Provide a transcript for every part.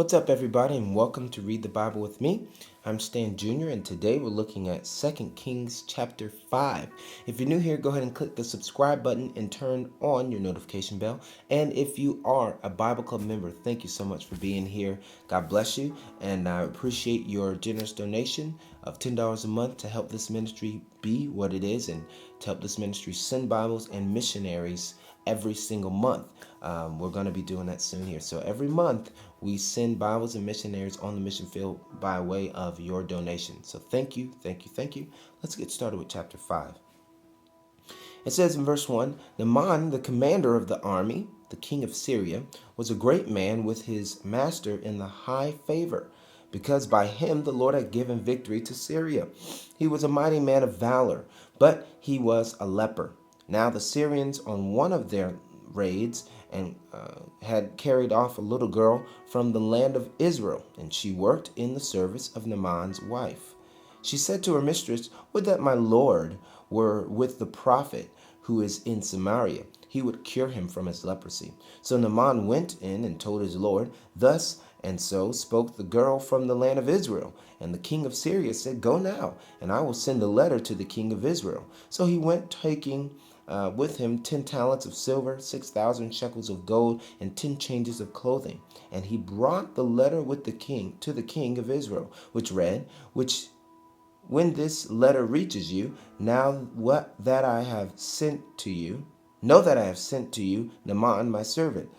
What's up, everybody, and welcome to Read the Bible with me. I'm Stan Jr., and today we're looking at 2 Kings chapter 5. If you're new here, go ahead and click the subscribe button and turn on your notification bell. And if you are a Bible Club member, thank you so much for being here. God bless you, and I appreciate your generous donation of $10 a month to help this ministry be what it is and to help this ministry send Bibles and missionaries every single month. We're going to be doing that soon here. So every month we send Bibles and missionaries on the mission field by way of your donation. So thank you, thank you, thank you. Let's get started with chapter 5. It says in verse 1, Naaman, the commander of the army, the king of Syria, was a great man with his master in the high favor, because by him the Lord had given victory to Syria. He was a mighty man of valor, but he was a leper. Now the Syrians, on one of their raids, and had carried off a little girl from the land of Israel, and she worked in the service of Naaman's wife. She said to her mistress, Would that my Lord were with the prophet who is in Samaria. He would cure him from his leprosy. So Naaman went in and told his Lord, Thus and so spoke the girl from the land of Israel. And the king of Syria said, Go now, and I will send a letter to the king of Israel. So he went, taking with him 10 talents of silver, 6,000 shekels of gold, and 10 changes of clothing. And he brought the letter with the king to the king of Israel, which read, When this letter reaches you, know that I have sent to you Naaman my servant,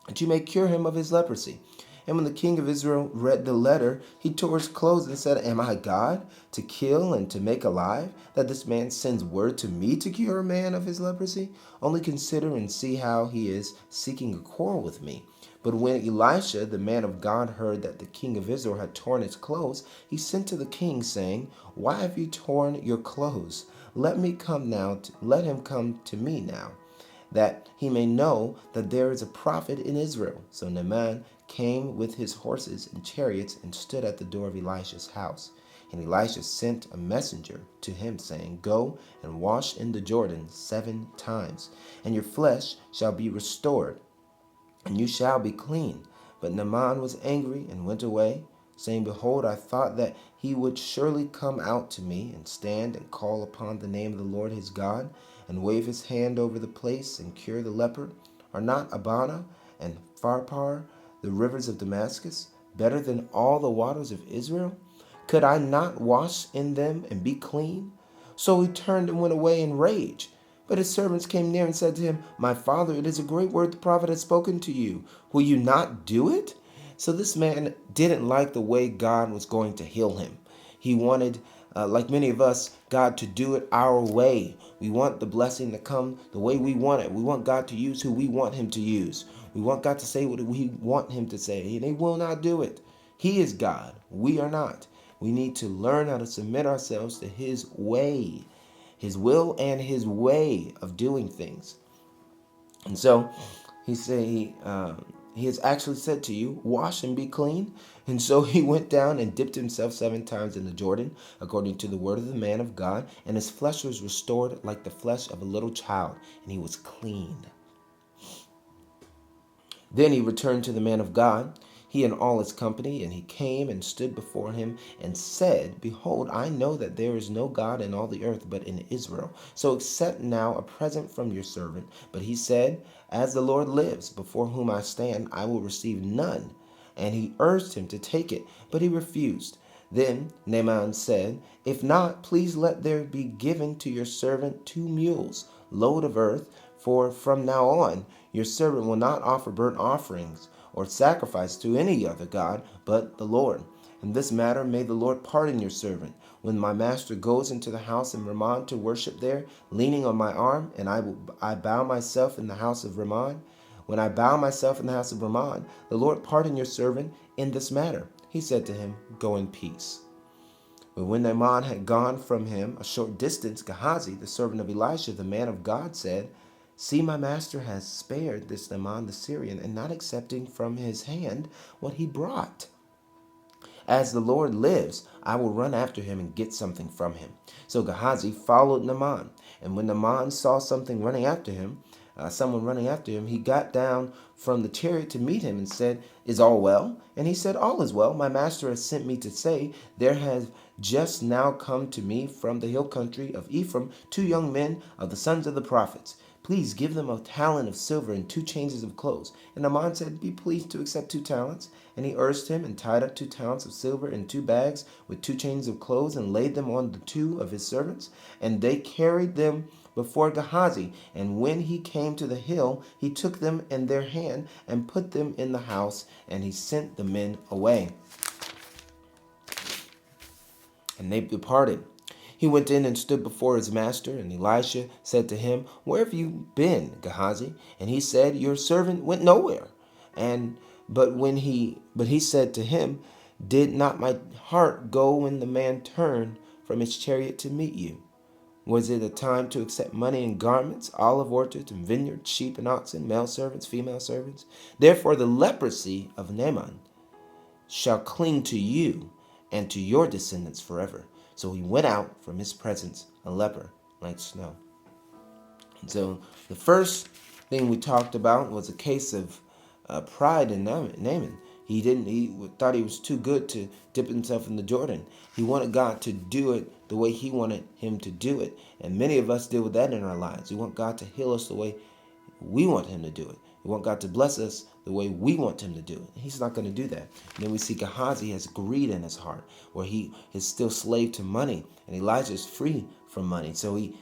that you may cure him of his leprosy. And when the king of Israel read the letter, he tore his clothes and said, Am I God, to kill and to make alive, that this man sends word to me to cure a man of his leprosy? Only consider and see how he is seeking a quarrel with me. But when Elisha, the man of God, heard that the king of Israel had torn his clothes, he sent to the king, saying, Why have you torn your clothes? Let him come to me now, that he may know that there is a prophet in Israel. So Naaman came with his horses and chariots and stood at the door of Elisha's house. And Elisha sent a messenger to him, saying, Go and wash in the Jordan 7 times, and your flesh shall be restored, and you shall be clean. But Naaman was angry and went away, saying, Behold, I thought that he would surely come out to me and stand and call upon the name of the Lord his God, and wave his hand over the place and cure the leper. Are not Abana and Pharpar, the rivers of Damascus, better than all the waters of Israel? Could I not wash in them and be clean? So he turned and went away in rage. But his servants came near and said to him, My father, it is a great word the prophet has spoken to you. Will you not do it? So this man didn't like the way God was going to heal him. He wanted, like many of us, God to do it our way. We want the blessing to come the way we want it. We want God to use who we want him to use. We want God to say what we want him to say, and he will not do it. He is God. We are not. We need to learn how to submit ourselves to his way, his will and his way of doing things. And so he has actually said to you, wash and be clean. And so he went down and dipped himself 7 times in the Jordan, according to the word of the man of God, and his flesh was restored like the flesh of a little child, and he was clean. Then he returned to the man of God, he and all his company, and he came and stood before him and said, Behold, I know that there is no God in all the earth but in Israel. So accept now a present from your servant. But he said, As the Lord lives, before whom I stand, I will receive none. And he urged him to take it, but he refused. Then Naaman said, If not, please let there be given to your servant 2 mules, load of earth, for from now on your servant will not offer burnt offerings or sacrifice to any other God but the Lord. In this matter may the Lord pardon your servant. When my master goes into the house in Ramah to worship there, leaning on my arm, and I bow myself in the house of Ramah, when I bow myself in the house of Ramah, the Lord pardon your servant in this matter. He said to him, Go in peace. But when Naaman had gone from him a short distance, Gehazi, the servant of Elisha, the man of God, said, See, my master has spared this Naaman the Syrian, and not accepting from his hand what he brought. As the Lord lives, I will run after him and get something from him. So Gehazi followed Naaman, and when Naaman saw something running after him, someone running after him, he got down from the chariot to meet him and said, "Is all well?" And he said, "All is well. My master has sent me to say, there has just now come to me from the hill country of Ephraim 2 young men of the sons of the prophets. Please give them a talent of silver and 2 changes of clothes." And Naaman said, "Be pleased to accept 2 talents." And he urged him and tied up 2 talents of silver in 2 bags with 2 changes of clothes and laid them on the 2 of his servants. And they carried them before Gehazi. And when he came to the hill, he took them in their hand and put them in the house, and he sent the men away. And they departed. He went in and stood before his master, and Elisha said to him, "Where have you been, Gehazi?" And he said, "Your servant went nowhere." And but he said to him, "Did not my heart go when the man turned from his chariot to meet you? Was it a time to accept money and garments, olive orchards and vineyards, sheep and oxen, male servants, female servants? Therefore the leprosy of Naaman shall cling to you and to your descendants forever." So he went out from his presence, a leper like snow. And so the first thing we talked about was a case of pride in Naaman. He thought he was too good to dip himself in the Jordan. He wanted God to do it the way he wanted him to do it. And many of us deal with that in our lives. We want God to heal us the way we want him to do it. We want God to bless us the way we want him to do it. He's not going to do that. And then we see Gehazi has greed in his heart, where he is still slave to money, and Elijah is free from money. So money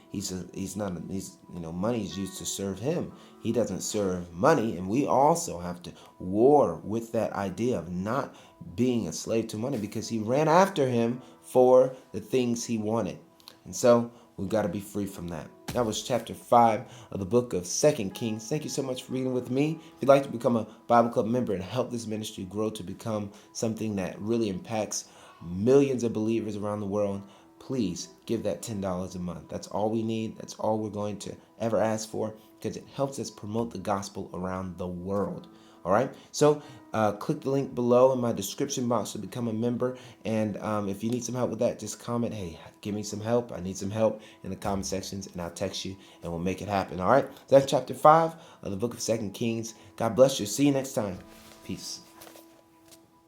is used to serve him. He doesn't serve money, and we also have to war with that idea of not being a slave to money, because he ran after him for the things he wanted. And so we've got to be free from that. That was chapter 5 of the book of 2 Kings. Thank you so much for reading with me. If you'd like to become a Bible Club member and help this ministry grow to become something that really impacts millions of believers around the world, please give that $10 a month. That's all we need. That's all we're going to ever ask for, because it helps us promote the gospel around the world. All right, so click the link below in my description box to become a member. And if you need some help with that, just comment, "Hey, give me some help. I need some help," in the comment sections, and I'll text you and we'll make it happen. All right, so that's chapter 5 of the book of 2 Kings. God bless you. See you next time. Peace.